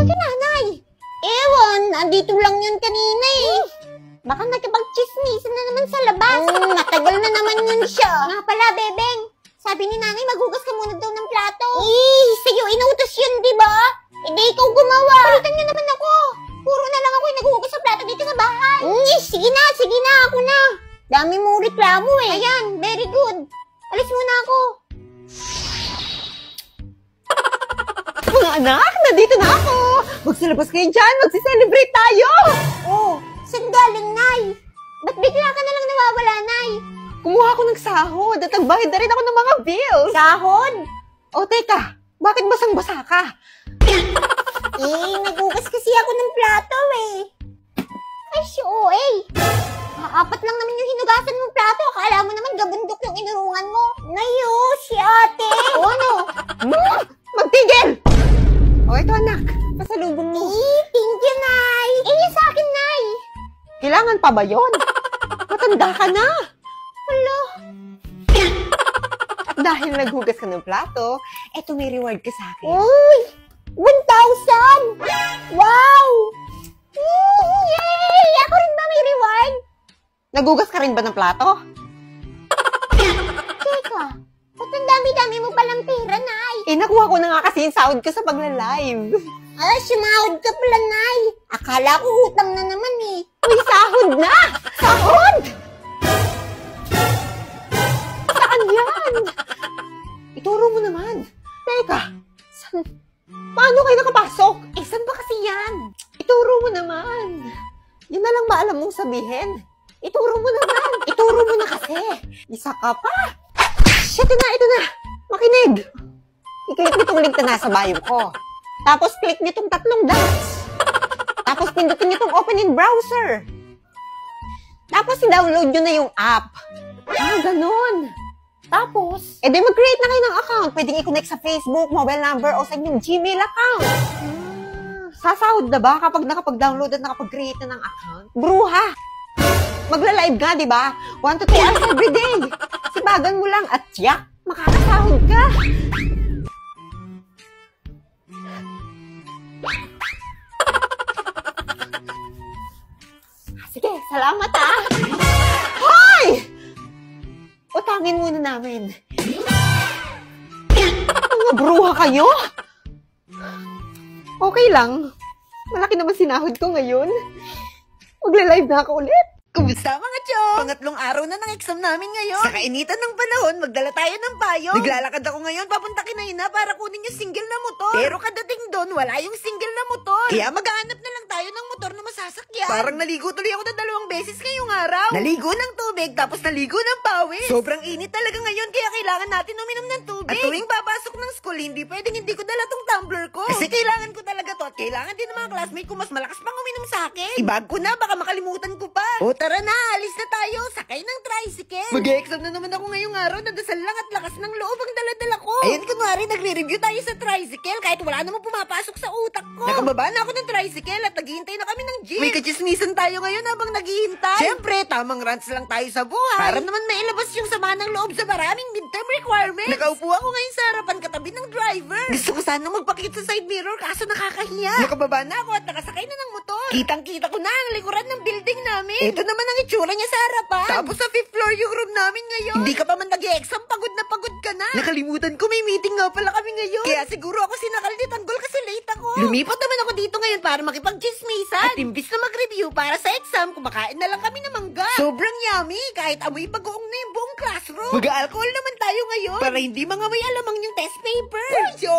Nasaan si nanay? Ewan, andito lang yun kanina eh. Baka nakipag-chismisan na naman sa labas. Matagal na naman yun siya. Nga pala, Bebeng. Sabi ni nanay, maghugas ka muna daw ng plato. Sa'yo inutos yun, di ba? Hindi ikaw gumawa. Palitan niyo naman ako. Puro na lang ako yung naghuhugas ng plato dito sa bahay. Sige na, ako na. Dami mo reklamo eh. Ayan, very good. Alis muna ako. Mga anak, nandito na ako. Magsilabas kayo dyan, magsiselebrate tayo. Oh, saan galing, Nay? Ba't bigla ka na lang nawawala, Nay? Kumuha ako ng sahod at nagbayad na rin ako ng mga bills. Sahod? O teka, bakit basang-basa ka? Naghugas kasi ako ng plato eh. Ay, OA. Apat lang naman yung hinugasan mong plato. Akala mo naman gabundok yung inurungan mo. Nayo, si ate. Ano? Magtigil! O ito anak, pasalubong mo. Thank you, Nay. Yung sa akin, Nay. Kailangan pa ba yun? Matanda ka na. Hala. At dahil naghugas ka ng plato, eto may reward ka sa akin. Uy! 1,000! Wow! Yay! Ako rin ba may reward? Nagugas ka rin ba ng plato? Teka, ba't ang dami-dami mo palang pera, Nay? Nakuha ko na nga kasi yung sahod ko sa pagla-live. Sumahod ka pala, Nay. Akala ko utang na naman eh. Uy, sahod na! Sahod! Saan yan? Ituro mo naman. Teka, paano kayo nakapasok? Saan ba kasi yan? Ituro mo naman. Yun na lang ba alam mong sabihin? Ituro mo naman. Ituro mo na kasi. Isa ka pa. Ito na. Makinig. I-click nitong link na nasa bio ko. Tapos click nitong 3 dots. Tapos pindutin nitong open in browser. Tapos i-download nyo na yung app. Ganun. Tapos, di mag-create na kayo ng account. Pwedeng i-connect sa Facebook, mobile number, o sa inyong Gmail account. Sasahod na ba kapag nakapag-download at nakapag-create na ng account? Bruha! Magla-live ka, di ba? 1 to 2 hours every day. Sibagan mo lang at tiyak, makakasahod ka. Sige, salamat ah. Hoy! Utangin muna namin. Mga bruha kayo? Okay lang. Malaki naman sinahod ko ngayon. Magla-live na ako ulit. Kumusta mga chong? Pangatlong araw na ng exam namin ngayon. Sa kainitan ng panahon, magdala tayo ng payong. Naglalakad ako ngayon papunta Kinahina para kunin yung single na motor. Pero kadating doon, wala yung single na motor. Kaya maghahanap na lang tayo ng motor na masasakyan. Parang naligo tuloy ako na 2 beses ngayong araw. Naligo ng tubig, tapos naligo ng pawis. Sobrang init talaga ngayon, kaya kailangan natin uminom ng tubig. At tuwing papasok ng school, hindi pwedeng hindi ko dala tong tumbler ko. Kasi kailangan ko talaga to at kailangan din ng mga classmate ko mas malakas pang uminom sa akin. Ibag ko na, baka makalimutan ko pa. O tara na, alis na tayo. Sakay ng tricycle. Mag-e-exam na naman ako ngayong araw. Nadasal lang at lakas ng loob ang dala-dala ko. Ayun, kunwari, nagre-review tayo sa tricycle kahit wala namang pumapasok sa utak ko. Nakababa na ako ng tricycle at naghihintay na kami ng jeep. May kachismisan tayo ngayon habang naghihintay. Siyempre, tamang rants lang tayo sa buhay. Para naman mailabas yung sama ng loob sa maraming midterm requirements. Nakaupo ako ngayon sa harapan katabi ng driver. Gusto ko sana magpakita sa side mirror kaso nakakahiya. Nakababa na ako at nakasakay na ng motor. Kitang-kita ko na ang likuran ng building namin. Ito naman ang itsura niya sa harapan. Tapos sa 5th floor yung room namin ngayon. Hindi ka pa man nag-e-exam, pagod na pagod ka na. Nakalimutan ko may meeting nga pala kami ngayon. Kaya siguro ako sinakal ni Tanggol kasi late ako. Lumipat naman ako dito ngayon para makipag-chismisan. At imbis na mag-review para sa exam, kumakain na lang kami ng mangga. Sobrang yummy, kahit amoy bagoong na yung buong classroom. Mag-alcohol naman tayo ngayon para hindi mangamoy alamang yung test paper.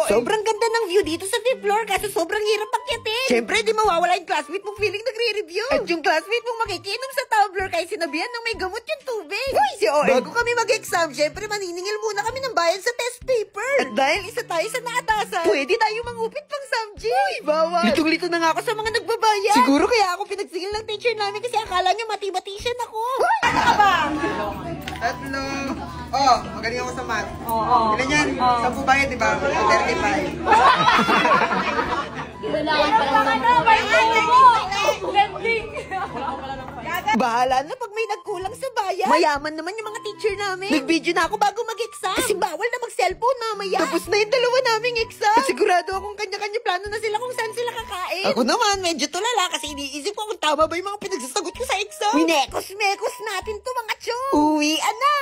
Sobrang ganda ng view dito sa 5th floor kaso sobrang hirap pagyatin. Siyempre, di mawawala yung classmate mong feeling nagre-review. At yung classmate mong makikinom sa tumbler kahit sinabihan ng may gamot yung tubig. Bago kami mag-exam, syempre maniningil muna kami ng bayan sa test paper. At dahil isa tayo sa naatasan, pwede tayo mangupit pang subject. Uy, bawal. Litong-lito na nga ako sa mga nagbabayan. Siguro kaya ako pinagsigil ng teacher namin kasi akala niya mati-matisyan ako. Uy, ano ka ba? 3. Oh, magaling ako sa math. Ilan yan? 10 ba yun, di ba? 35. Bahala na pag may nagkulang sa bayan. Mayaman naman yung mga teacher namin. Nag-video na ako bago mag-exam. Kasi bawal na mag-cellphone mamaya. Tapos na yung dalawa naming exam. At sigurado akong kanya-kanya plano na sila kung saan sila kakain. natin. Ako naman, medyo tulala kasi iniisip ko kung tama ba yung mga pinagsasagot ko sa exam. Minekos-mekos natin to mga chong. Uwian na!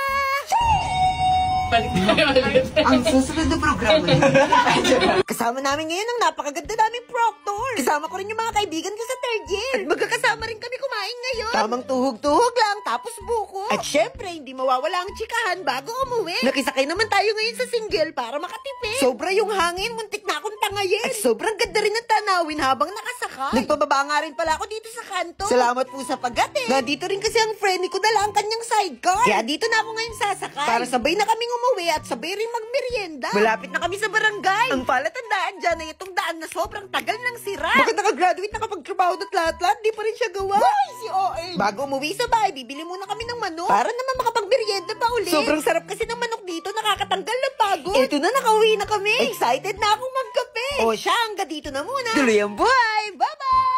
Ang susunod na programa Kasama namin ngayon ang napakaganda naming proctor. Kasama ko rin yung mga kaibigan ko sa third year. At magkakasama rin kami kumain ngayon. Tamang tuhog-tuhog lang, tapos buko. At syempre, hindi mawawala ang chikahan bago umuwi. Nakisakay naman tayo ngayon sa single para makatipid. Sobra yung hangin, muntik na akong tangayin. At sobrang ganda rin ng tanawin habang nakasakay. Nagpababa nga rin pala ako dito sa kanto. Salamat po sa paggatid. Nandito rin kasi ang friend ko dala ang kanyang sidecar. Kaya dito na ako ngayon sasakay. Para sabay na kaming umuwi at sabay rin magmerienda. Malapit na kami sa barangay. Ang palatandaan dyan ay itong daan na sobrang tagal ng sira. Bakit nakagraduate, nakapagtrabaho at lahat-lahat, di pa rin siya gawa? Why, si OA? Bago umuwi sa bahay, bibili muna kami ng manok. Para naman makapagmerienda pa ulit. Sobrang sarap kasi ng manok dito, nakakatanggal ng pagod. Ito na, nakauwi na kami. Excited na akong magkape. O siya, hanggang dito na muna. Tuloy ang buhay. Bye-bye!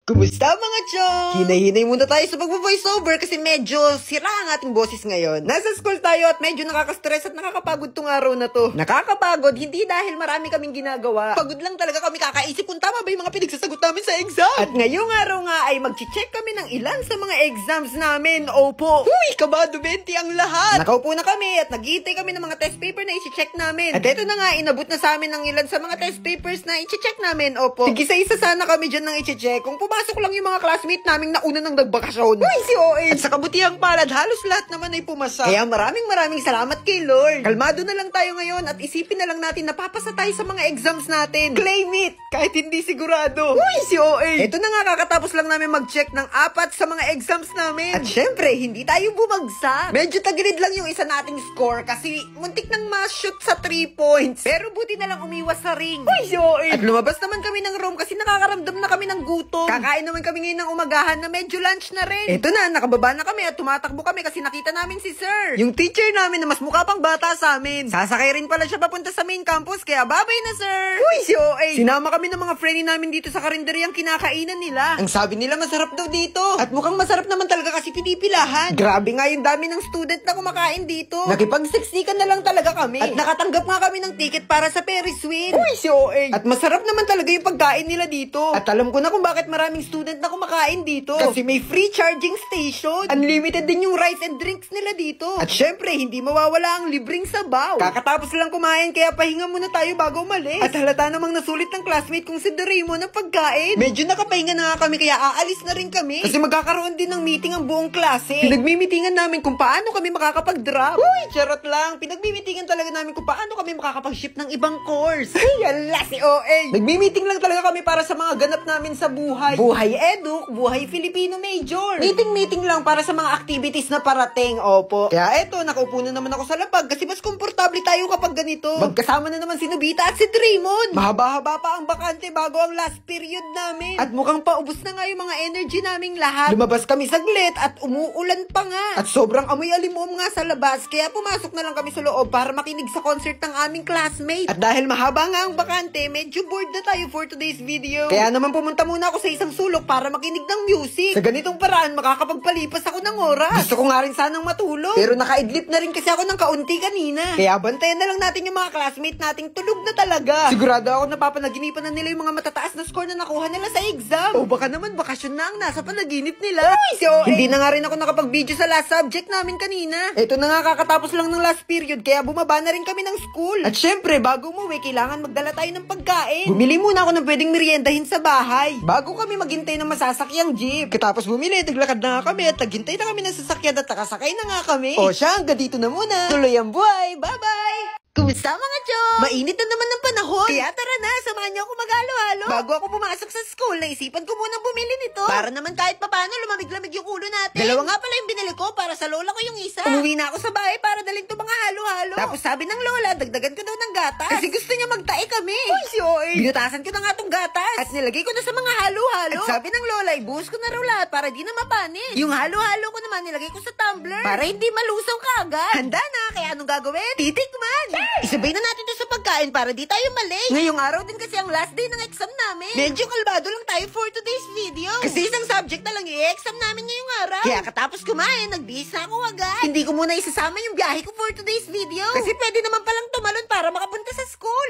Kumusta mga chong? Hinahinay muna tayo sa pag-voiceover kasi medyo sira ang ating boses ngayon. Nasa school tayo at medyo nakaka-stress at nakakapagod tong araw na to. Nakakapagod, hindi dahil marami kaming ginagawa. Pagod lang talaga kami kakaisip kung tama ba yung mga pinagsasagot namin sa exam. At ngayong araw nga ay mag-check kami ng ilan sa mga exams namin. Opo. Uy, kabado 20 ang lahat. Nakaupo na kami at nag-iintay kami ng mga test paper na i-check namin. At eto na nga, inabot na sa amin ng ilan sa mga test papers na i-check namin. Opo. Sige, isa sana kami dyan ng i-check. Kung pumasok lang yung mga classmate naming nauna nang nagbakasyon. Uy, si OA! At sa kabutihang palad, halos lahat naman ay pumasa. Kaya maraming salamat kay Lord. Kalmado na lang tayo ngayon at isipin na lang natin na papasa tayo sa mga exams natin. Claim it! Kahit hindi sigurado. Uy, si OA! Ito na nga, kakatapos lang namin mag-check ng 4 sa mga exams namin. At syempre, hindi tayo bumagsak. Medyo tagilid lang yung isa nating score kasi muntik nang ma-shoot sa 3 points. Pero buti na lang umiwas sa ring. Uy, si OA! At lumabas naman kami ng room kasi nakakaramdam na kami ng gutom. Kakain naman kami ngayon ng umagahan na medyo lunch na rin. Ito na, nakababa na kami at tumatakbo kami kasi nakita namin si sir. Yung teacher namin na mas mukha pang bata sa amin. Sasakay rin pala siya papunta sa main campus kaya babay na sir. Uy, si OA! Sinama kami ng mga friend namin dito sa karinderyang kinakainan nila. Ang sabi nila masarap daw dito. At mukhang masarap naman talaga kasi pinipilahan. Grabe nga yung dami ng student na kumakain dito. Nakipagsiksikan na lang talaga kami. At nakatanggap nga kami ng ticket para sa Ferris wheel. Uy, si OA! At masarap naman talaga yung pagkain nila dito. At alam ko na kung bakit maraming student na kumakain dito. Kasi may free charging station. Unlimited din yung rice and drinks nila dito. At syempre, hindi mawawala ang libreng sabaw. Kakatapos lang kumain kaya pahinga muna tayo bago umalis. At halata namang nasulit ng classmate kong si Doremo ng pagkain. Medyo nakapahinga na nga kami kaya aalis na rin kami. Kasi magkakaroon din ng meeting ang buong klase. Pinagmimitingan namin kung paano kami makakapag-drop. Uy, charot lang. Pinagmimitingan talaga namin kung paano kami makakapag-ship ng ibang course. Ay, ala si OA. Nagmimiting lang talaga kami para sa mga ganap namin sa buhay. Buhay Eduk, buhay Filipino Major. Meeting lang para sa mga activities na parating, opo. Kaya eto, nakaupo na naman ako sa lapag kasi mas komportable tayo kapag ganito. Magkasama na naman si Nobita at si Draymond. Mahaba-haba pa ang bakante bago ang last period namin. At mukhang paubos na nga yung mga energy naming lahat. Lumabas kami saglit at umuulan pa nga. At sobrang amoy alimom nga sa labas, kaya pumasok na lang kami sa loob para makinig sa concert ng aming classmate. At dahil mahaba nga ang bakante, medyo bored na tayo for today's video. Kaya naman pumunta muna ako sa isang sulok para makinig ng music. Sa ganitong paraan, makakapagpalipas ako ng oras. Gusto ko nga rin sanang matulog. Pero nakaidlip na rin kasi ako ng kaunti kanina. Kaya bantayan na lang natin yung mga classmate nating tulog na talaga. Sigurado ako napapanaginipan na nila yung mga matataas na score na nakuha nila sa exam. O baka naman bakasyon na ang nasa panaginip nila. Uy, so, hindi na nga rin ako nakapag-video sa last subject namin kanina. Ito na nga kakatapos lang ng last period kaya bumaba na rin kami ng school. At syempre, bago umuwi, kailangan magdala tayo ng pagkain. Bumili muna ako ng pwedeng meriendahin sa bahay. Bago kami maghintay ng masasakyang jeep. Katapos bumili, naglakad na nga kami at naghintay na kami ng sasakyan at nakasakay na nga kami. O siya, hanggang dito na muna. Tuloy ang buhay. Bye-bye! Kumusta mga chong? Mainit na naman ng panahon. Kaya tara na, samahan niyo ako mag-halo-halo. Bago ako pumasok sa school, naisipan ko munang bumili nito. Para naman kahit papano lumamig-lamig yung ulo natin. Dalawa nga pala yung binili ko para sa lola ko yung isa. Umuwi na ako sa bahay para dalhin to mga halo-halo. Tapos sabi ng lola, dagdagan ko daw ng gatas. Kasi gusto niya magtae kami. Uy, si OA. Binutasan ko na nga tong gatas. At nilagay ko na sa mga halo-halo. At sabi ng lola, ibuhos ko na raw lahat para di na mapanis. Yung halo-halo ko naman nilagay ko sa tumbler. Para hindi malusaw kaagad. Handa na, kaya anong gagawin? Titikman! Isabay na natin to sa pagkain para di tayo mali. Ngayong araw din kasi ang last day ng exam namin. Medyo kalbado lang tayo for today's video. Kasi isang subject na lang i-exam namin ngayong araw. Kaya katapos kumain, nagbihis na ako agad. Hindi ko muna isasama yung biyahe ko for today's video. Kasi pwede naman palang tumalon para makapunta sa school.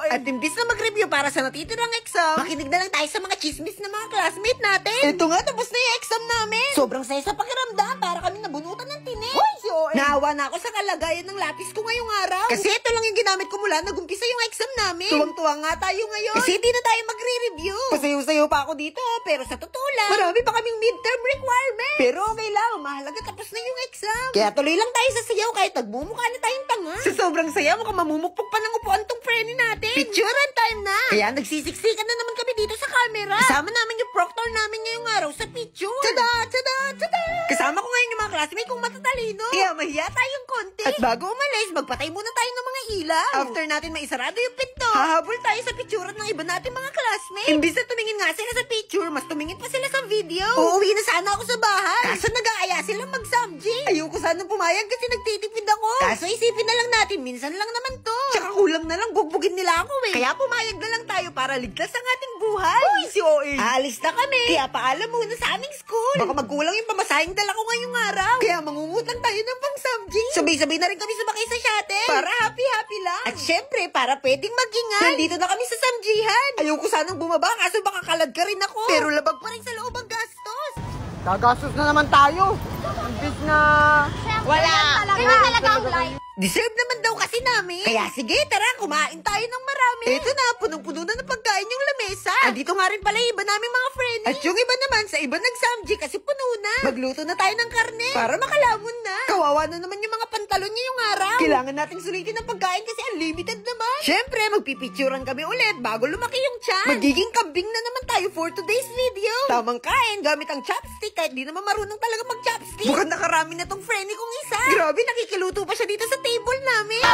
At imbis na mag-review para sa natitirang exam, makinig na lang tayo sa mga chismis ng mga classmate natin. Ito nga, tapos na yung exam namin. Sobrang saya sa pakiramdam para kami nabunutan ng tinik. Naawa na ako sa kalagayan ng lapis ko ngayong araw. Kasi ito lang yung ginamit ko mula nag-umpisa yung exam namin. Tuwang-tuwa nga tayo ngayon. Kasi di na tayo magre-review. Pasayo-sayo pa ako dito, pero sa totoo lang, marami pa kaming midterm requirement. Pero okay lang, mahalaga tapos na yung exam. Kaya tuloy lang tayo sa sayaw kahit nagmumukha na tayong tanga. Sa sobrang saya, mukhang mamumukpok pa ng upuan tong preni natin. Picturean time na. Kaya nagsisiksikan na naman kami dito sa camera. Kasama namin yung proctor namin ngayong araw sa picture. Tada! Tada! Tada! Kasama ko ngayon yung mga classmate kong matatalino. Kaya mahiya tayong konti. At bago umalis, magpatay muna tayo ng mga ilaw. After natin maisarado yung pinto, hahabol tayo sa picturean ng iba natin mga classmates. Imbis na tumingin nga sila sa picture, mas tumingin pa sila sa video. Uuwi na sana ako sa bahay. Kaso nag-aaya silang mag-subjing. Ayoko sana pumayag kasi nagtitipid ako. Kaso isipin na lang natin, minsan lang naman to. Tsaka kulang na lang, bugbugin nila ako eh. Kaya pumayag na lang tayo para ligtas ang ating buhay. Uy, si OA. Aalis na kami. Kaya paalam muna sa aming school. Baka magkulang yung pamasahing dala ko ngayong araw. Kaya mangungutang tayo ng pang-subjing. Sabay-sabay na rin kami sumakay sa shuttle. Para happy-happy lang. At syempre, para pwedeng mag-ingat. Nandito na kami sa samjihan. Ayoko sanang bumaba kaso baka kalad ka rin ako. Pero labag pa rin sa loob ang gastos. Gagastos na naman tayo. Imbis na... Wala. Ganun talaga ang life. Deserve naman daw kasi namin. Kaya sige, tara, kumain tayo ng marami. Ito na, punong-puno na ng pagkain yung lamesa. Andito nga rin pala yung iba namin mga friends. At yung iba naman, sa iba nag-samji kasi puno na. Magluto na tayo ng karne para makalamon na. Kawawa na naman yung mga pantalon niya yung araw. Kailangan nating sulitin ng pagkain kasi unlimited naman. Syempre, magpipicturan kami ulit bago lumaki yung tiyan. Magiging kambing na naman tayo for today's video. Tamang kain gamit ang chopstick kahit di naman marunong talaga mag-chopstick. Mukhang nakarami na tong friend kong isa. Grabe, nakikiluto pa siya dito sa table namin.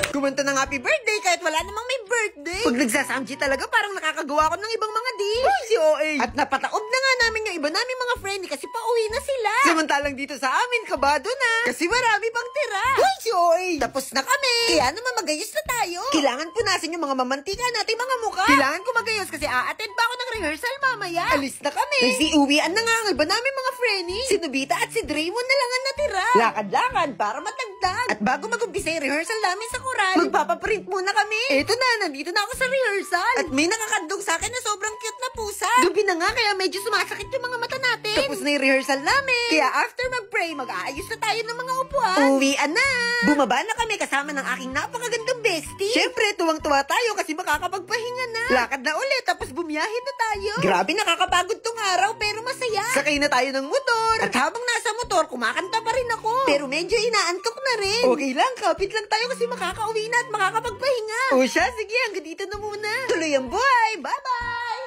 Kumanta ng happy birthday kahit wala namang may birthday. Pag nagsasamji talaga parang nakakagawa ko ng ibang mga dish. Uy, si OA. At napataob na nga namin yung iba namin mga friend kasi pauwi na sila. Samantalang dito sa amin, kabado na. Kasi marami pang tira. Uy, si OA. Tapos na kami. Kaya naman magayos na tayo. Kailangan punasin yung mga mamantika nating mga mukha. Kailangan ko magayos kasi a-attend pa ako ng rehearsal mamaya. Alis na kami. Nagsiuwian na nga ang iba namin mga friends. Si Nobita at si Draymond na lang ang natira. Lakad-lakad para matagdag. At bago mag-umpisa yung rehearsal namin sa koral, magpapaprint muna kami. Eto na, nandito na ako sa rehearsal. At may nakakandong sa akin na sobrang cute na pusa. Gabi na nga, kaya medyo sumasakit yung mga mata natin. Tapos na yung rehearsal namin. Kaya after mag-pray, mag-aayos na tayo ng mga upuan. Uwian na. Bumaba na kami kasama ng aking napakagandang bestie. Syempre, tuwang-tuwa tayo kasi makakapagpahinga na. Lakad na ulit, tapos bumiyahin na tayo. Grabe, nakakapagod tong araw, pero masaya. Sakay na tayo ng motor. At habang nasa motor, kumakanta pa rin ako. Pero medyo inaantok na rin. Okay lang, kapit lang tayo kasi makakauwi na at makakapagpahinga. O siya, sige, hanggang dito na muna. Tuloy ang buhay. Bye-bye!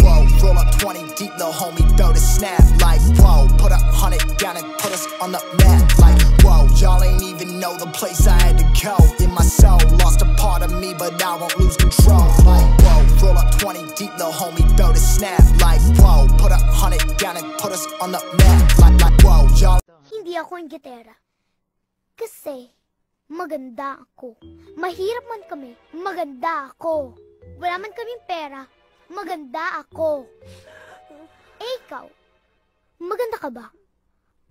Whoa, roll up 20 deep, little homie, build a snap. Like, whoa, put 100 down and put us on the map. Like, whoa, y'all ain't even know the place I had to go. In my soul, lost a part of me, but I won't lose control. Like, whoa, roll up 20 deep, little homie, build a snap. Like, whoa, put 100 down and put us on the map. Like, whoa, y'all. Hindi ako ang gitera. Kasi, maganda ako. Mahirap man kami, maganda ako. Wala man kaming pera, maganda ako. Eh, ikaw, maganda ka ba?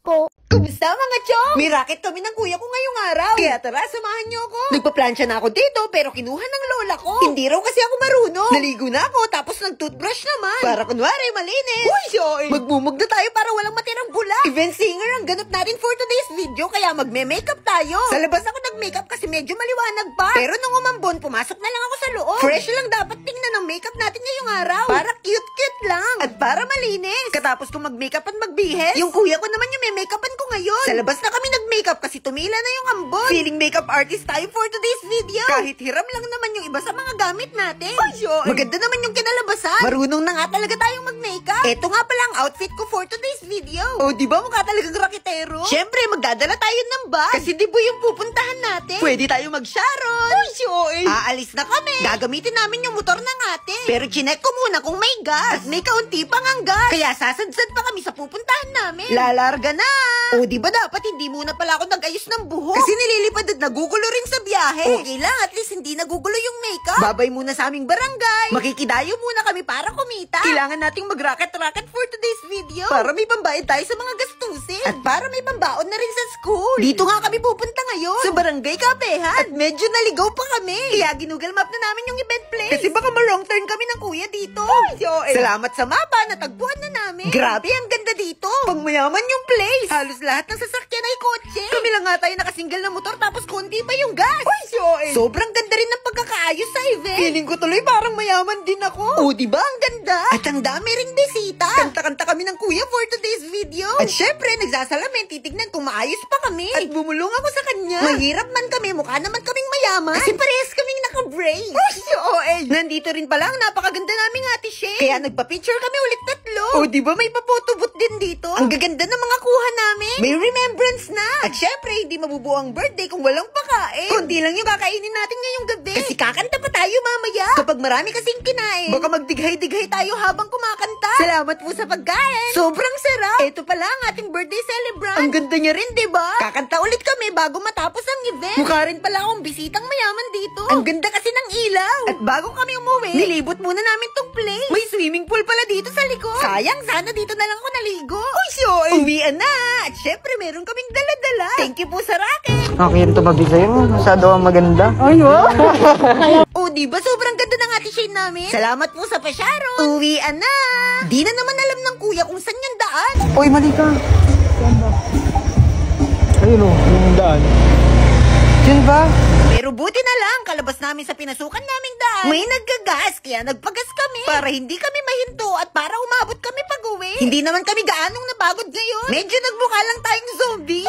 Po. Kumusta mga chong? May racket kami ng kuya ko ngayong araw. Kaya tara, samahan niyo ako. Nagpa-plancha na ako dito, pero kinuha ng lola ko. Hindi raw kasi ako marunong. Naligo na ako, tapos nag-toothbrush naman. Para kunwari, malinis. Uy, Shoy! Magmumug na tayo para walang matirang bula. Event singer ang ganap natin for today's video, kaya magme-makeup tayo. Sa labas ako nag-makeup kasi medyo maliwanag pa. Pero nung umambon, pumasok na lang ako sa loob. Fresh lang dapat tingnan ang makeup natin ngayong araw. Para cute-cute lang. At para malinis. Katapos kong mag-makeup at magbihis, yung kuya ko naman yung may makeupan ko ngayon. Sa labas na kami nag-makeup kasi tumila na yung ambon. Feeling makeup artist tayo for today's video. Kahit hiram lang naman yung iba sa mga gamit natin. Maganda naman yung kinalabasan. Marunong na nga talaga tayong mag-makeup. Eto nga pala ang outfit ko for today's video. Oh, di ba mukha talagang raketero? Siyempre, magdadala tayo ng bag. Kasi di ba yung pupuntahan natin? Pwede tayo mag-Sharon. Aalis na kami. Gagamitin namin yung motor ng ate. Pero chinek ko muna kung may gas. At may kaunti pang ang gas. Kaya sasadsad pa kami sa pupuntahan namin. Lalarga na. O, di ba dapat hindi muna pala ako nag-ayos ng buhok? Kasi nililipad at nagugulo rin sa biyahe. Okay lang, at least hindi nagugulo yung makeup. Babay muna sa aming barangay. Makikidayo muna kami para kumita. Kailangan nating mag-racket-racket for today's video. Para may pambayad tayo sa mga gastusin. At para may pambaon na rin sa school. Dito nga kami pupunta ngayon. Sa barangay Kapehan. At medyo naligaw pa kami. Kaya ginugal map na namin yung event place. Kasi baka ma-wrong turn kami ng kuya dito. Salamat sa mapa, natagpuan na namin. Grabe, ang ganda dito. Pangmayaman yung place. Halos lahat ng sasakyan ay kotse. Kami lang nga tayo nakasingle na motor tapos konti pa yung gas. Sobrang ganda rin ng pagkakaayos sa event. Feeling ko tuloy parang mayaman din ako. O, diba ang ganda? At ang dami ring bisita. Kanta-kanta kami ng kuya for today's video. At syempre, nagsasalamin, titignan kung maayos pa kami. At bumulong ako sa kanya. Mahirap man kami, mukha naman kaming mayaman. Kasi parehas kaming naka-brace. Nandito rin pala ang napakaganda naming ate Shay. Kaya nagpa-picture kami ulit tatlo. O, diba may pa-photobooth din dito? Ang gaganda ng mga kuha namin. May remembrance na. At syempre, hindi mabubuo ang birthday kung walang pakain. Kundi lang yung kakainin natin ngayong gabi. Kasi kakanta pa tayo mamaya. Kapag marami kasing kinain, baka magdighay-dighay tayo habang kumakanta. Salamat po sa pagkain. Sobrang sarap. Ito pala ang ating birthday celebrant. Ang ganda niya rin, diba? Kakanta ulit kami bago matapos ang event. Mukha rin pala akong bisitang mayaman dito. Ang ganda kasi ng ilaw. At bago kami umuwi, nilibot muna namin tong place. May swimming pool pala dito sa likod. Sayang, sana dito na lang ako naligo. Uwian na. At syempre, meron kaming dala-dala. Thank you po sa racket. Okay, yung tumabi sa'yo. Masyado ang maganda. O, diba sobrang ganda ng ate Shane namin? Salamat po sa pasyaro. Uwian na. Di na naman alam ng kuya kung saan yung daan. Uy, mali ka. Ayun o, yung daan. Diyan ba? Pero buti na lang, kalabas namin sa pinasukan naming daan. May naggagas, kaya nagpagas kami. Para hindi kami mahinto at para umabot kami pag-uwi. Hindi naman kami gaanong napagod ngayon. Medyo nagmukha lang tayong zombie.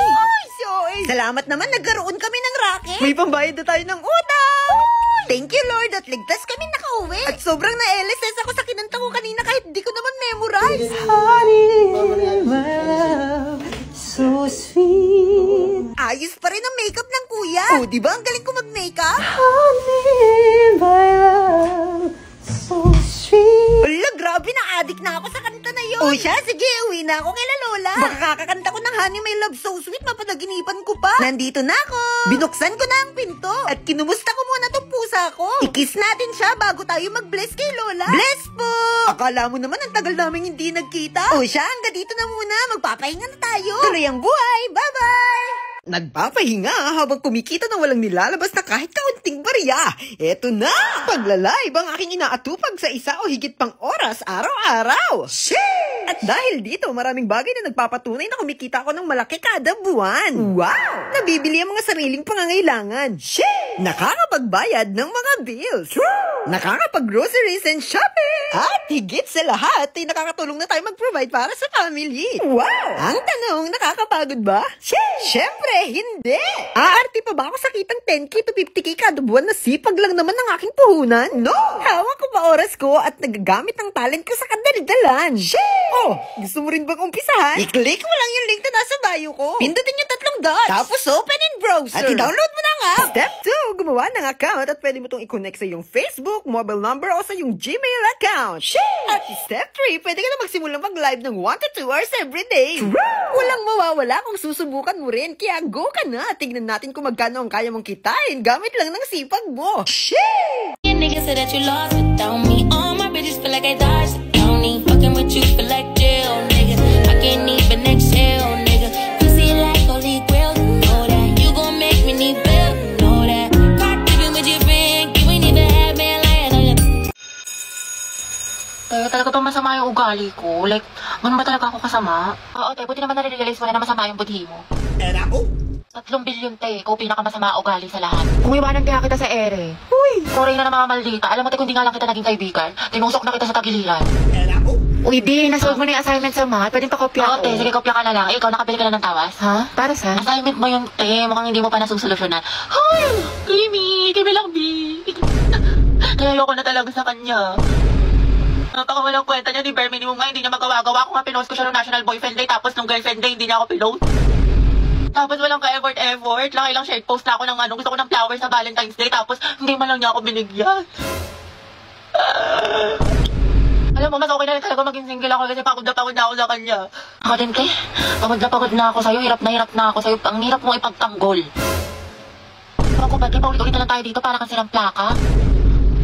Salamat naman, nagkaroon kami ng racket. May pambayad na tayo ng utang. Thank you, Lord, at ligtas kami nakauwi. At sobrang na-LSS ako sa kinanta ko kanina kahit di ko naman memorize. So sweet. Ayos pa rin ang makeup ng kuya. O, di ba ang galing ko mag-makeup? Honey, my love, so sweet. Ala, grabe na addict na ako sa kanta na yun. O siya, sige, uwi na ako kila Lola. Baka kakakanta ko ng Honey, My Love, So Sweet, mapanaginipan ko pa. Nandito na ako. Binuksan ko na ang pinto. At kinumusta ko muna tong pusa ko. I-kiss natin siya bago tayo mag-bless kay Lola. Bless po! Akala mo naman ang tagal namin hindi nagkita. O siya, hanggang dito na muna. Magpapahinga na tayo. Tuloy ang buhay. Bye-bye! Nagpapahinga habang kumikita ng walang nilalabas na kahit kaunting barya. Eto na! Pagla-live ang aking inaatupag sa isa o higit pang oras araw-araw. Sheesh! At dahil dito, maraming bagay na nagpapatunay na kumikita ako ng malaki kada buwan. Wow! Nabibili ang mga sariling pangangailangan. Sheesh! Nakakapagbayad ng mga bills. True! Nakakapag-groceries and shopping. At higit sa lahat, ay nakakatulong na tayo mag-provide para sa family. Wow! Ang tanong, nakakapagod ba? Sheesh! Siyempre, hindi. Aarte pa ba ako sa kitang 10K to 50K kada buwan na sipag lang naman ng aking puhunan? No! Hawak ko pa oras ko at nagagamit ang talent ko sa kadalidalan. Oh, gusto mo rin bang umpisahan? I-click mo lang yung link na nasa bio ko. Pindutin yung 3 dots. Tapos open in browser. At i-download mo na ang app. Step 2, gumawa ng account at pwede mo itong i-connect sa iyong Facebook, mobile number o sa iyong Gmail account. At step 3, pwede ka na magsimulang mag-live ng 1 to 2 hours every day. Walang mawawala kung susubukan mo rin. Kaya go ka na. Tignan natin kung magkano ang kaya mong kitain. Gamit lang ng sipag mo. Niggas say that you lost without me. All my bitches feel like I dodged the county. Fucking with you feel like jail, nigga. I can't even exhale, nigga. Pussy like holy grail, you know that. You gon' make me need bail, you know that. Caught digging with your friend, you ain't even have me lying on your. Talaga bang masama yung ugali ko? Like, ganun ba talaga ako kasama? Oo, buti naman nare-realize mo na masama yung budhi mo. 3 bilyon, ikaw pinakamasama ugali sa lahat. Kung iwanan kaya kita sa ere. Uy! Koray na namamaldita. Alam mo, kung di nga lang kita naging kaibigan, tinusok na kita sa tagiliran. Uy, Di, nasolve mo na yung assignment sa math. Pwedeng pakopya ako. Te, sige, kopya ka na lang. Ikaw, nakabili ka na ng tawas? Ha? Para sa? Assignment mo yung te. Mukhang hindi mo pa nasusolusyonan. Hoy! Kimi! Kimi lang, B. Nalalo ko na talaga sa kanya. Napakawalang kwenta niya ni Bare Minimum nga. Hindi niya magawa-gawa. Kung nga pinost ko siya ng National Boyfriend Day. Tapos nung Girlfriend Day, hindi niya ako pinost. Tapos walang ka-effort. Lang share post na ako ng gusto ko ng flowers sa Valentine's Day. Tapos hindi man lang niya ako binigyan. Alam mo, mas okay na rin talaga maging single ako kasi pagod na ako sa kanya. Ako din, te. Pagod na ako sa'yo. Hirap na ako sa'yo. Ang hirap mo ipagtanggol. Ako ba, te, paulit-ulit na lang tayo dito para kasi ng plaka.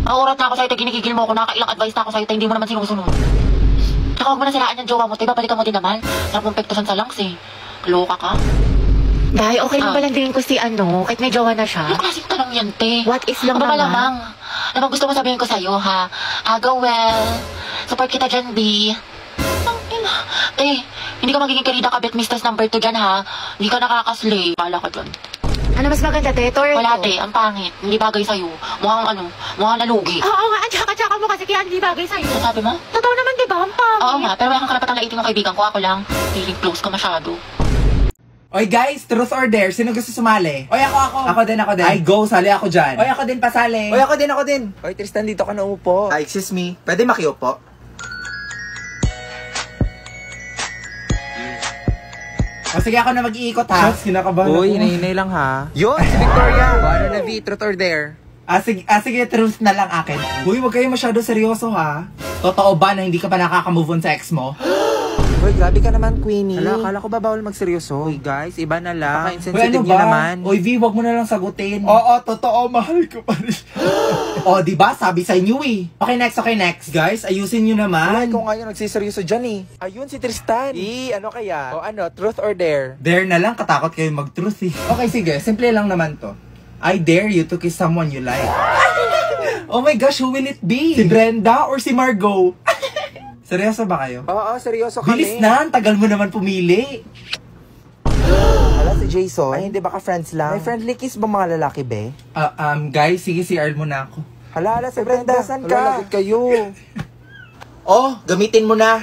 Nauurat na ako sa'yo, te. Ginigigil mo ako. Nakailang advice na ako sa'yo, te. Hindi mo naman sinusunod. Tsaka huwag mo na siraan yung jowa mo, te. Babalikan mo din naman. Sarap mong pektosan sa langs, eh. Loka ka. Dahil okay lang ba lang din ko si kahit may jowa na siya? Yung klaseng tanong yan, te. What is lang naman? Malamang. Ano bang gusto mo sabihin ko sa'yo, ha? Go well. Support kita dyan, B. Te, hindi ka magiging Karida Kabit Mistress number 2 dyan, ha? Hindi ka nakakaslay. Pala ka dyan. Ano mas maganda, te? Wala, te. Ang pangit. Hindi bagay sa'yo. Mukhang nalugi. Oo nga, tsaka mo kasi kaya hindi bagay sa'yo. So, sabi mo? Totoo naman, di ba? Ang pangit. Oo nga, pero wala kang karapatang laitin ng kaibigan ko. Ako lang. Feeling close ka masyado. Oy guys, truth or dare? Sino gusto sumali? Oy, ako. Ako din. Ay, go, sali ako dyan. Oy, ako din, pasali. Oy, ako din. Oy, Tristan, dito ka na upo. Ay, excuse me. Pwede makiupo? O sige, ako na mag-iikot ha. Shots, kinakabahan ako. Uy, hinay lang ha. Yun, si Victoria. Ano na, V? Truth or dare? Sige, truth na lang akin. Uy, wag kayo masyado seryoso ha. Totoo ba na hindi ka pa nakaka-move on sa ex mo? Uy, grabe ka naman, Queenie. Akala ko ba bawal magseryoso? Uy, guys, iba na lang. Baka-insensitive niyo naman. Uy, V, wag mo na lang sagutin. Oo, totoo, mahal ko pa rin. O, diba? Sabi sa inyo eh. Okay, next. Guys, ayusin nyo naman. Ay, kung ngayon nagsiseryoso dyan eh. Ayun, si Tristan. Ano kaya? O ano, truth or dare? Dare na lang, katakot kayo mag-truth eh. Okay, sige, simple lang naman to. I dare you to kiss someone you like. Oh my gosh, who will it be? Si Brenda or si Margot? Seryoso ba kayo? Oo, seryoso kami. Bilis na, tagal mo naman pumili. Hala, si Jason. Ay, hindi baka friends lang? May friendly kiss ba mga lalaki, be? Guys, sige, CR mo na ako. Hala, si Brenda, saan ka? Lagot kayo. Oh, gamitin mo na.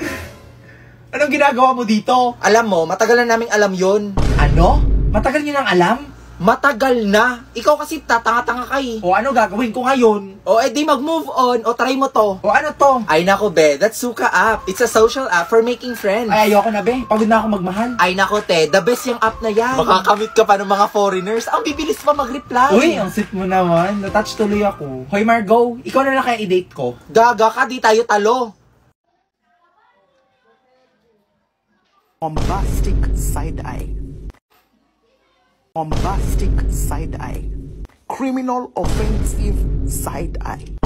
Anong ginagawa mo dito? Alam mo, matagal na naming alam yun. Ano? Matagal niyo nang alam? Matagal na. Ikaw kasi tatanga-tanga ka eh. O ano gagawin ko ngayon? O edi mag-move on. O try mo to. O ano to? Ay nako be, that's Suka app. It's a social app for making friends. Ay ayoko na be, pagod na ako magmahal. Ay nako te, the best yung app na yan. Makakamit ka pa ng mga foreigners. Ang bibilis pa mag-reply. Uy, ang sweet mo naman. Natouch tuloy ako. Hoy Margot, ikaw na lang kaya i-date ko. Gaga ka, di tayo talo. Bombastic side-eye. Bombastic side-eye. Criminal offensive side-eye.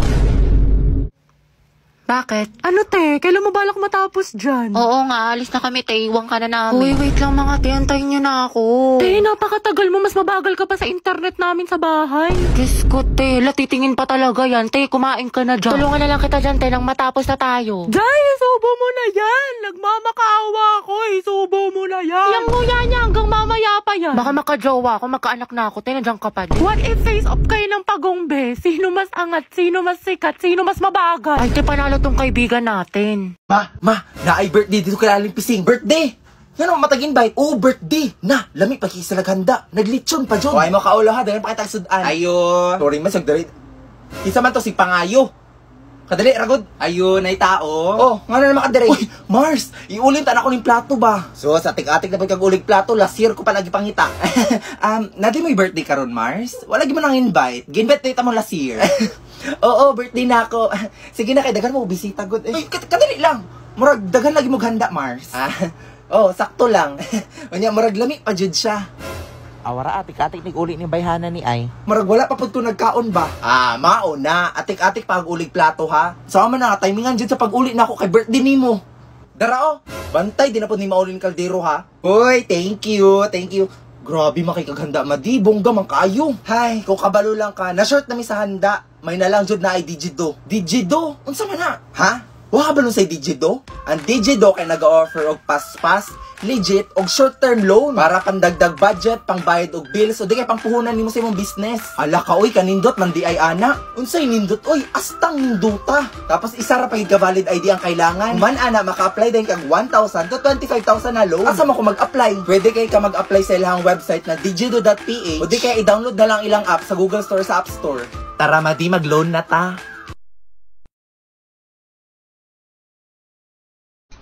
Bakit? Ano te? Kailan mo balak matapos dyan? Oo nga, alis na kami, te. Iwan ka na namin. Uy, wait lang mga te. Antayin nyo na ako. Te, napakatagal mo. Mas mabagal ka pa sa internet namin sa bahay. Diyos ko, te. Latitingin pa talaga yan. Te, kumain ka na dyan. Tulungan na lang kita dyan, te, nang matapos na tayo. Jai, isubo mo na yan. Nagmamakaawa ako. Isubo mo na yan. Yang nguya niya hanggang mamaya pa yan. Baka makajowa ako, magkaanak na ako. Te, nandiyan ka pa din. What if face off kayo ng pagongbe? Sino mas angat? Sino mas sikat? Sino mas mabagal? Ay, te, panalo tong kaibigan natin. Ma, na ay birthday dito kay Aling Pising. Birthday! Yan ang mataging bite. Oh, birthday! Na, lami pa kisa naghanda. Naglitsyon pa dyan. Ay mo kaulo ha, dahil pa kita sudan. Ayun. Sorry man, sagdari. Isa man to si Pangayo. Kadali, ragod. Ayun, ay tao. Oh, nga na naman kadiri. Uy, Mars, iulintan ako ng plato ba? So, sa atik-atik na pagkagulig plato, last year ko pa lagi pangita. Nadi mo yung birthday karon Mars? Wala gi mo nang invite. Ginvite mo last year. Oo, birthday na ako. Sige na, kay dagan mo, bisita good. Uy, kadali lang. Murag, dagan lagi mo ganda, Mars. Sakto lang. Unya, murag lami pa jud siya. Awara, atik-atik ni uli ni bayhana ni ay. Murag wala pa pud ko nagkaon ba? Mao na. Atik-atik pag-ulig plato ha. Sama na, timingan jud sa pag-uli na ako kay birthday nimo. Darao, bantay din na pud ni maulin kaldero ha. Hoy, thank you. Grabe makikaghanda, madi, bongga man kaayo. Hay, kung kabalo lang ka, na-short na mi sa handa. May nalang jud na ay digido. Digido? Unsa man na? Ha? Wa ba nun say Digido? Ang Digido kay nag-offer og pass-pass, legit, og short-term loan para pandagdag budget, pangbayad og bills, o di kay pangpuhunan nimo sa imong business. Ala ka, oy, kanindot man di ay ana. Unsay nindot, oy, astang ninduta. Tapos isa ra pa gid ka valid ID ang kailangan. Man ana, maka-apply din kag 1,000 to 25,000 na loan. Asa mo ko mag-apply? Pwede kay ka mag-apply sa ilang website na digido.ph o di kay i-download na lang ilang app sa Google Store sa App Store. Tara, madi mag-loan na ta.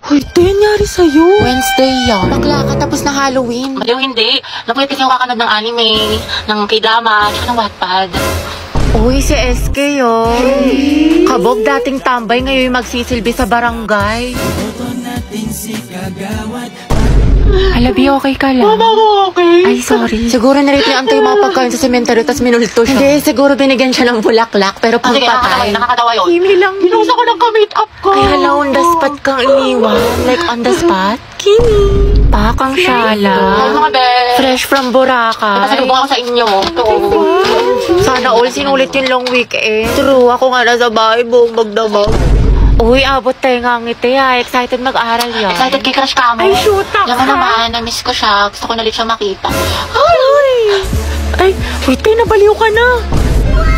Hoy, ito nangyari sa'yo. Wednesday yan. Bakla ka tapos na Halloween. Baliw hindi. Napuyat kasi yung kakanood ng anime, ng K-drama, tsaka ng Wattpad. Uy, si SK oh. Kabog dating tambay, ngayon magsisilbi sa barangay. Alabi, okay ka lang? Mama ko okay. Ay, sorry. Siguro narito yung antay yung mga pagkain sa sementeryo, tas minulto siya. Hindi, siguro binigyan siya ng bulaklak, pero pang patay. Nakakatawa yun. Kimi lang. Binusa ko ng ka-makeup ko. Ay, hala, on the spot kang iniwan. Like, on the spot? Kimi. Pakang syala. Ay, mga be. Fresh from Boracay. Pasalubong ako sa inyo. Sana all sinulit yung long weekend. True, ako nga nasa bahay buong magdamag. Uy, abot tayo nga ngiti ha. Excited mag-aral yan. Excited kay crush ka mo. Ay, shoot up. Alam mo naman, na-miss ko siya. Gusto ko na ulit siya makita. Ay, wait, nabaliw ka na.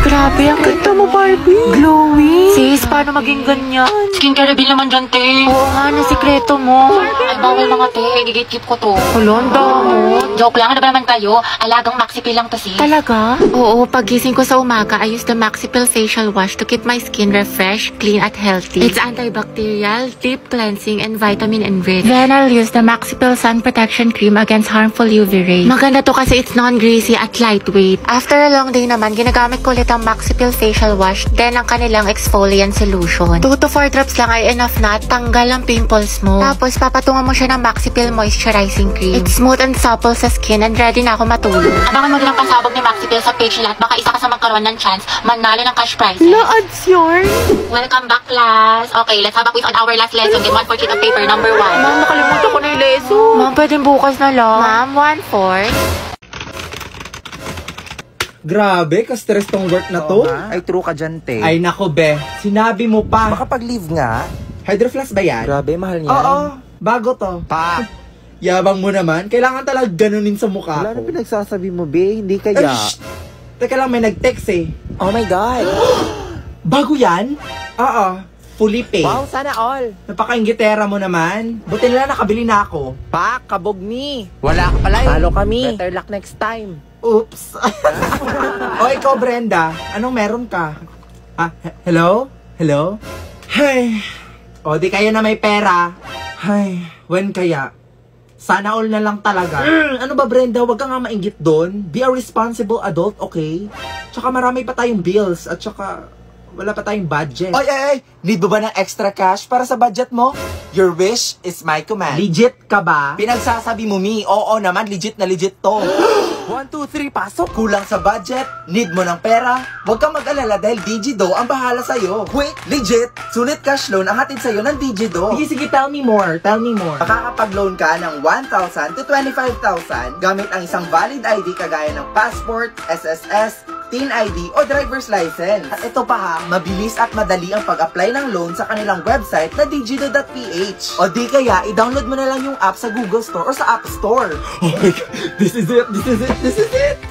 Grabe, ang ganda mo, Barbie. Glowing. Sis, paano maging ganyan? Skincare reveal naman dyan, te. Oo nga, na sikreto mo. Ay, bawal mga te. Gigit-keep ko to. Hala, ang damo. Joke lang. Ano ba naman kayo? Alagang Maxipil lang to, sis. Talaga? Oo, pagising ko sa umaga, I use the Maxipil facial wash to keep my skin refreshed, clean, at healthy. It's antibacterial, deep cleansing, and vitamin enriched. Then I'll use the Maxipil sun protection cream against harmful UV rays. Maganda to kasi it's non-greasy at lightweight. After a long day naman, ginagamit ko ulit ang Maxipil facial wash, then ang kanilang exfoliant solution. 2 to 4 drops lang ay enough na at tanggal ang pimples mo. Tapos papatungan mo siya ng Maxipil moisturizing cream. It's smooth and supple sa skin and ready na ako matulog. Abangan mo din ang pasabog ni Maxipil sa page nila at baka isa ka sa magkaroon ng chance manalo ng cash prizes. Na-ads yarn. Welcome back, class. Okay, let's have a quiz on our last lesson. Get 1 for sheet of paper, number 1. Ma'am, nakalimutan ko na yung lesson. Ma'am, pwedeng bukas na lang. Ma'am, 1/4. Grabe, ka-stress tong work na to. Ay, true ka dyan, te. Ay, nako, be. Sinabi mo pa. Baka pag-leave nga. Hydroflask ba yan? Grabe, mahal niya. Oo, bago to. Pa. Yabang mo naman. Kailangan talaga ganunin sa mukha Wala na ko. pinagsasabi mo, be. Hindi kaya. Ay, shh! Teka lang, may nag-text eh. Oh my God. Bago yan? Oo, fully paid. Wow, sana all. Napaka-inggitera mo naman. Buti nila nakabili na ako. Pa, kabog ni. Wala ka pala eh. Talo kami. Better luck next time. Oops. O ikaw, Brenda, anong meron ka? Ah, hello? Hello? Hay. O di kayo na may pera. Hay, when kaya? Sana all na lang talaga. Ano ba, Brenda? Huwag ka nga mainggit doon. Be a responsible adult, okay? Tsaka marami pa tayong bills at tsaka wala pa tayong budget. Ay! Need mo ba ng extra cash para sa budget mo? Your wish is my command. Legit ka ba? Pinagsasabi mo, mi. Oo naman, legit na legit to. 1, 2, 3, pasok. Kulang sa budget? Need mo ng pera? Huwag kang mag-alala dahil Digido ang bahala sa'yo. Wait, legit? Sulit cash loan ang hatid sa'yo ng Digido. Sige, tell me more. Tell me more. Makakapag-loan ka ng 1,000 to 25,000 gamit ang isang valid ID kagaya ng passport, SSS, Teen ID o driver's license. At ito pa ha, mabilis at madali ang pag-apply ng loan sa kanilang website na digido.ph. O di kaya, i-download mo na lang yung app sa Google Store o sa App Store. Oh my God. This is it. This is it. This is it.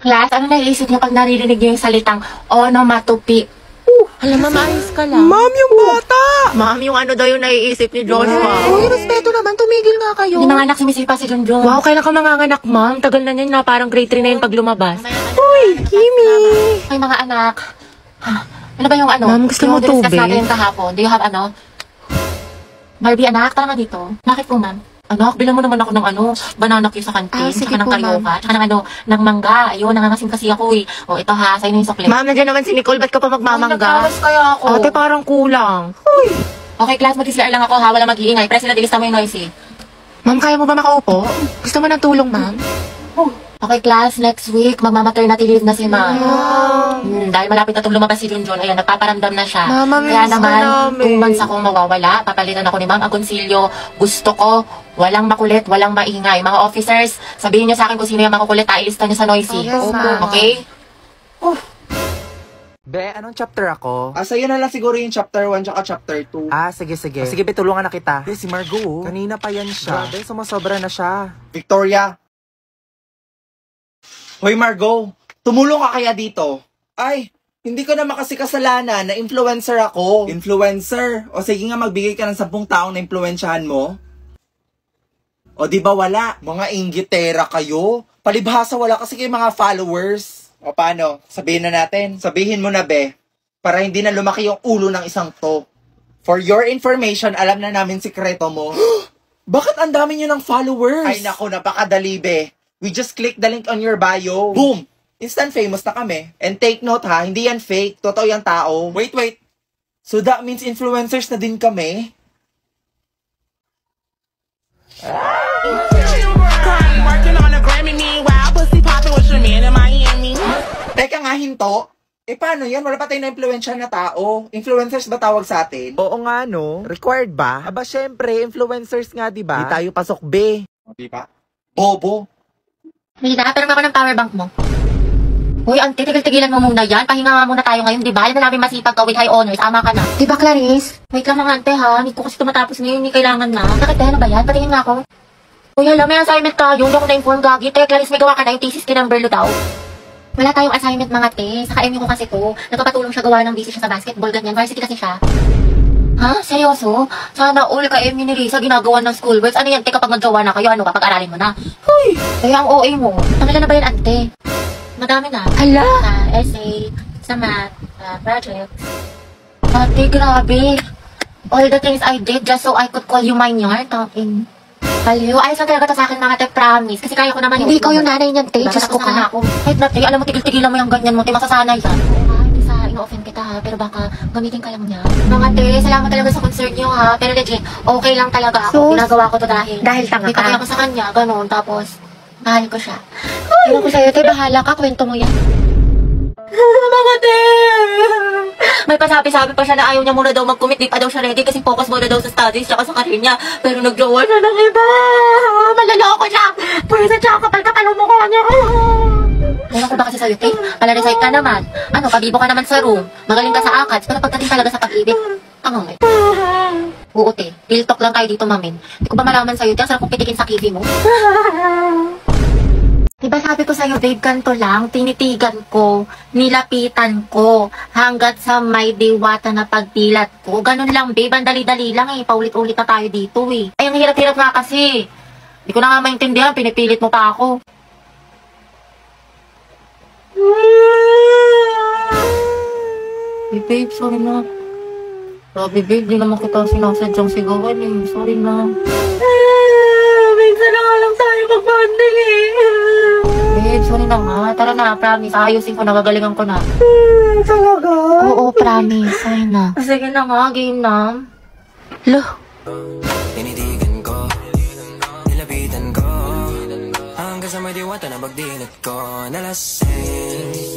Class, ano naiisip niyo pag naririnig niyo yung salitang onomatopoeia? Alam, ma'am, ayos ka lang. Ma'am, yung bata. Ma'am, yung ano daw yung naiisip ni Joshua. Uy, respeto naman. Tumigil nga kayo. Hindi mga anak sumisipa si Junjun. Wow, kailan ka manganganak, ma'am? Tagal na niyan na parang grade 3 na yun pag lumabas. Uy, Kimi. Ay, mga anak. Ano ba yung ano? Ma'am, gusto mo Yung discuss tubig? natin kahapon. Do you have ano? Barbie, anak, tara nga dito. Bakit po, ma'am? Anak, bilang mo naman ako ng ano, banana cue sa kantin, sige tsaka ng po, karyoka, tsaka ng ano, ng mangga. Ayun, nangangasim kasi ako eh. O, ito ha, sa'yo na yung sukli. Ma'am, nandiyan naman si Nicole. Ba't ka pa magmamangga? Nagkawas kaya ako. Ate, parang kulang. Okay, class, mag-islar lang ako ha, wala mag-iingay. President, ilista mo yung noisy. Ma'am, kaya mo ba makaupo? Gusto mo ng tulong, ma'am? Okay, class, next week, magmamaternity leave na si Ma. Dahil malapit na itong lumabas si Junjun, ayan, nagpaparamdam na siya. Mama, Kaya miss ka naman, namin. 2 months akong mawawala. Papalitan ako ni Ma'am Agoncillo. Gusto ko, walang makulit, walang maingay. Mga officers, sabihin niyo sa akin kung sino yung makukulit, ailista niyo sa noisy. Yes, ma'am. Okay? Be, anong chapter ako? Sa'yo na lang siguro yung chapter 1 tsaka chapter 2. Sige. Sige, be, tulungan na kita. Si Margo, kanina pa yan siya. Grabe, sumasobra na siya. Victoria! Hoy Margo, tumulong ka kaya dito? Ay, hindi ko na makasi kasalanan na influencer ako. Influencer? O sige nga magbigay ka ng 10 taong na influensyahan mo. O di ba wala? Mga inggitera kayo. Palibhasa wala kasi kayo mga followers. O paano? Sabihin na natin. Sabihin mo na be. Para hindi na lumaki yung ulo ng isang to. For your information, alam na namin sikreto mo. Bakit ang dami nyo ng followers? Ay nako, napakadali be. We just click the link on your bio. Boom! Instant famous na kami. And take note ha, hindi yan fake. Totoo yung tao. Wait. So that means influencers na din kami? Teka nga, hinto. Paano yan? Wala pa tayong na-influensya na tao. Influencers ba tawag sa atin? Oo nga, no? Required ba? Aba, syempre, influencers nga, di ba? Di tayo pasok, be. Di ba? Bobo. Nida, pero ako ng power bank mo. Uy, auntie, tigil-tigilan mo muna yan. Pahinga nga muna tayo ngayon, di ba? Alam na namin masipag ka with high honors. Ama ka na. Di ba, Clarice? Wait lang mga ante, ha? Hindi ko kasi tumatapos ngayon. Hindi kailangan na. Bakit, ano ba yan? Patingin nga ako. Uy, alam, may assignment tayo. Hindi ako na-inform, Gagi. Te, Clarice, may gawa ka na yung thesis kinamberlo daw. Wala tayong assignment, mga te. Saka MU ko kasi to. Nagpapatulong siya gawa ng busy siya sa basketball, ganyan. Varsity kasi siya. Ha? Seryoso? Sana all ka MU ni Risa ginagawa ng schoolworks. Ano yan, te, kapag naggawa na kayo, ano ka, pag-aralin mo na? Huy! Kaya ang OA mo. Tangila na ba yan, ante? Madami na. Hala! Sa essay, sa math, projects. Ate, grabe. All the things I did just so I could call you mine yarn, talking. Aliyo, ayos lang talaga to sa akin mga te, promise. Kasi kaya ko naman Hindi ikaw yung nanay niyan, te. Diyos ko ka. Kahit na te, alam mo, tigil-tigilan mo yung ganyan mo, te, masasanay yan. Oo nga, hindi sa ino-offend kita ha, pero baka gamitin ka lang niya. Mga te, salamat talaga sa concern niyo ha, pero legit, okay lang talaga ako. Ginagawa ko to dahil tanga may ka. kaya ko sa kanya, ganun, tapos mahal ko siya. Ewan ko sa'yo, te, bahala ka, kwento mo yan. Mga te! May pasabi-sabi pa siya na ayaw niya muna daw mag-commit, di pa daw siya ready kasi focus muna daw sa studies tsaka sa career niya. Pero nag-jowa siya ng iba! Malaloko siya! Pwede siya kapal kapal mo ko niya! Ewan ko ba kasi sa'yo, te? Pala-recite ka naman. Ano, pabibo ka naman sa room. Magaling ka sa ACADS, pero pagdating talaga sa pag-ibig, tangang eh. Oo, te. Real talk lang tayo dito, mamin. Hindi ko ba malaman sa'yo, te? Ang sarap kong pitikin sa kiwi mo. Diba sabi ko sa'yo, babe, ganito lang, tinitigan ko, nilapitan ko, hanggat sa may diwata na pagpilat ko. Ganun lang, babe, ang dali-dali lang eh, paulit-ulit na tayo dito eh. Ay, ang hirap-hirap nga kasi. Hindi ko na nga maintindihan, pinipilit mo pa ako. Hey, babe, sorry na. Grabe, babe, di naman kita sinasadyang sigawan eh. Sorry na. Minsan na nga lang tayo mag-bonding eh. Babe, sorry na nga. Tara na, promise. Ayusin ko na, gagalingan ko na. Talaga? Oo, promise. Sorry na. Sige na nga, game na. Loh. Tinitigan ko, nilapitan ko, hanggang sa may diwata na pagdilat ko, nalasing.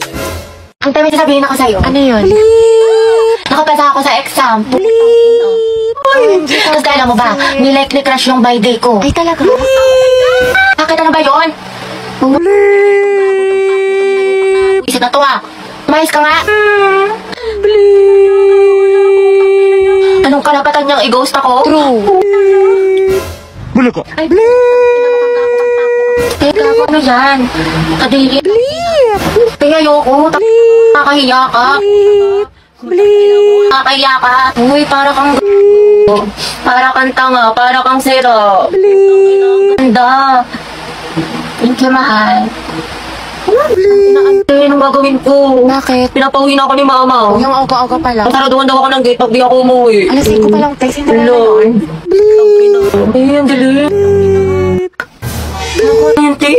Ang tayo may sasabihin ako sa'yo. Ano yun? Nakapasa ako sa exam. Tapos kala mo ba, nilike ni crush yung by day ko. Ay, talaga? Bakit ano ba yun? Isip na to ah. Umayos ka nga. Anong karapatan niyang i-ghost ako? True. Bula ka. Ay, teka, ano yan? Kadili. Kaya ayoko. Nakakahiya ka. Nakakahiya ka. Uy, para kang para kang tanga, para kang sira. Ganda. Thank you, mahal. Ante, anong gagawin ko? Bakit? Pinapauwi na ako ni mama. Yung auga-auga pa lang. Pasaraduhan daw ako ng gate pag di ako umuwi. Alas 5 pa lang, te. Sino na yun? Ay, ang galing. Ako, ante.